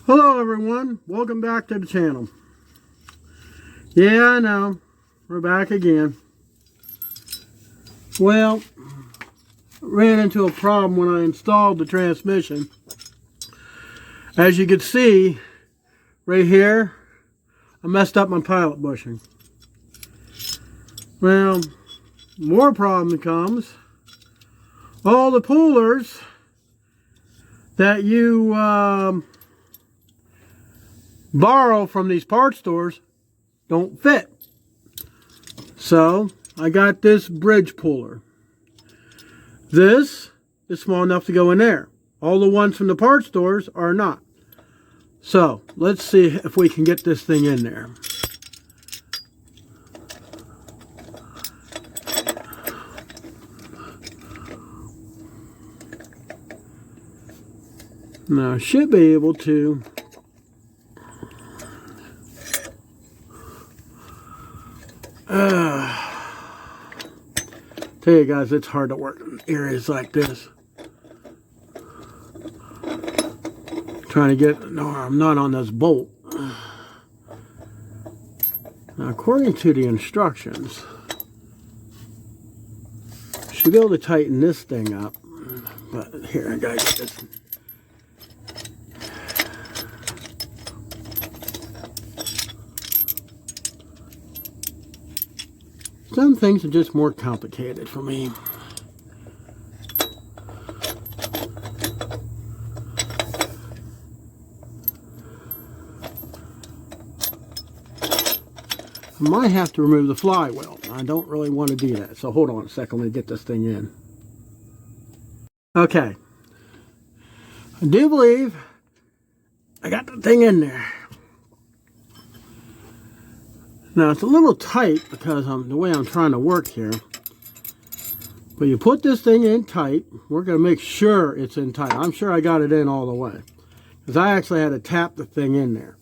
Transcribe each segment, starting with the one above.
Hello everyone, welcome back to the channel. Yeah, I know, we're back again. Well, ran into a problem when I installed the transmission. As you can see, right here, I messed up my pilot bushing. Well, more problem comes. All the pullers that you borrow from these parts stores don't fit. So I got this bridge puller. This is small enough to go in there. All the ones from the parts stores are not. So let's see if we can get this thing in there. Now I should be able to tell you guys, it's hard to work in areas like this. Trying to get, no, I'm not on this bolt. Now, according to the instructions, should be able to tighten this thing up. But here, I gotta get this. Some things are just more complicated for me. I might have to remove the flywheel. I don't really want to do that. So hold on a second, let me get this thing in. Okay. I do believe I got the thing in there. Now it's a little tight because the way I'm trying to work here. But you put this thing in tight. We're going to make sure it's in tight. I'm sure I got it in all the way. Because I actually had to tap the thing in there.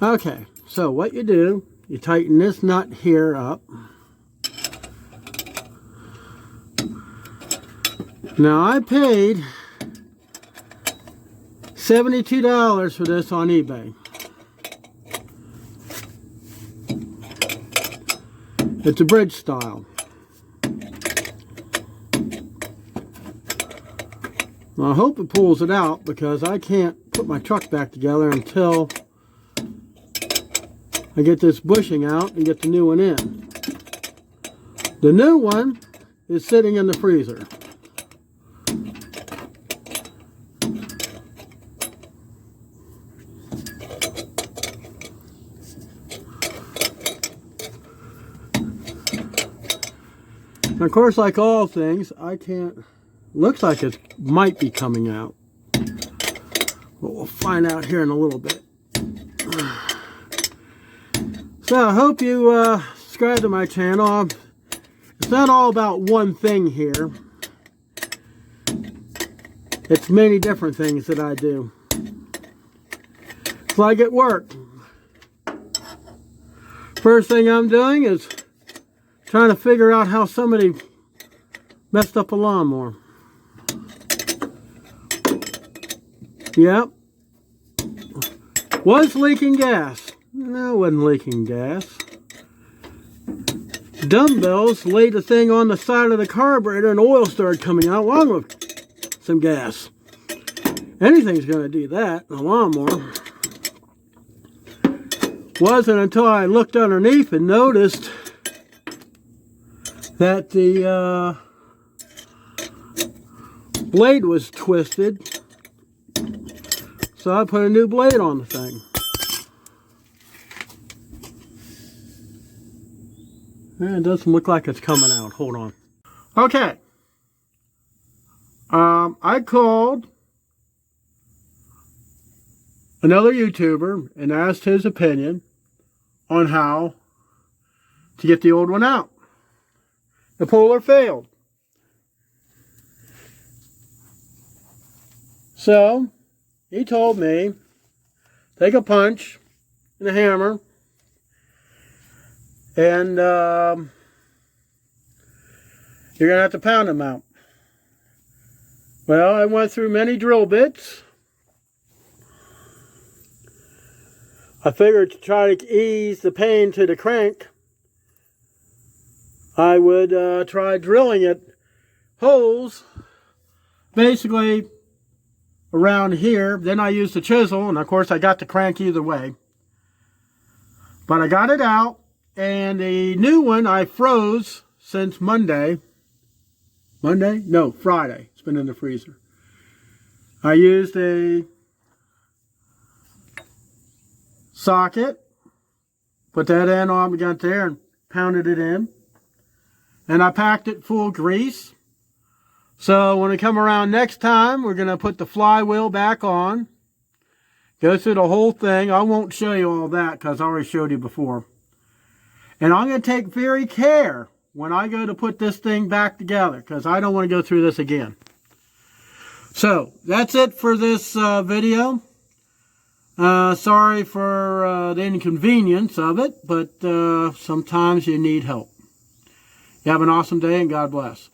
Okay, so what you do, you tighten this nut here up. Now I paid $72 for this on eBay. It's a bridge style. Now, I hope it pulls it out because I can't put my truck back together until I get this bushing out and get the new one in. The new one is sitting in the freezer. Of course, like all things, I can't, looks like it might be coming out. But we'll find out here in a little bit. So I hope you subscribe to my channel. It's not all about one thing here. It's many different things that I do. It's like at work. First thing I'm doing is trying to figure out how somebody messed up a lawnmower. Yep. Was leaking gas. No, it wasn't leaking gas. Dumbbells laid the thing on the side of the carburetor and oil started coming out along with some gas. Anything's going to do that in a lawnmower. Wasn't until I looked underneath and noticed that the blade was twisted, so I put a new blade on the thing. And it doesn't look like it's coming out. Hold on. Okay. I called another YouTuber and asked his opinion on how to get the old one out. The puller failed. So, he told me, take a punch and a hammer, and you're going to have to pound them out. Well, I went through many drill bits, I figured to try to ease the pain to the crank, I would try drilling it holes basically around here. Then I used the chisel, and of course I got the crank either way. But I got it out, and the new one I froze since Monday. Monday? No, Friday. It's been in the freezer. I used a socket, put that in on the gun there and pounded it in. And I packed it full of grease. So when we come around next time, we're going to put the flywheel back on. Go through the whole thing. I won't show you all that because I already showed you before. And I'm going to take very care when I go to put this thing back together because I don't want to go through this again. So that's it for this video. Sorry for the inconvenience of it, but sometimes you need help. You have an awesome day and God bless.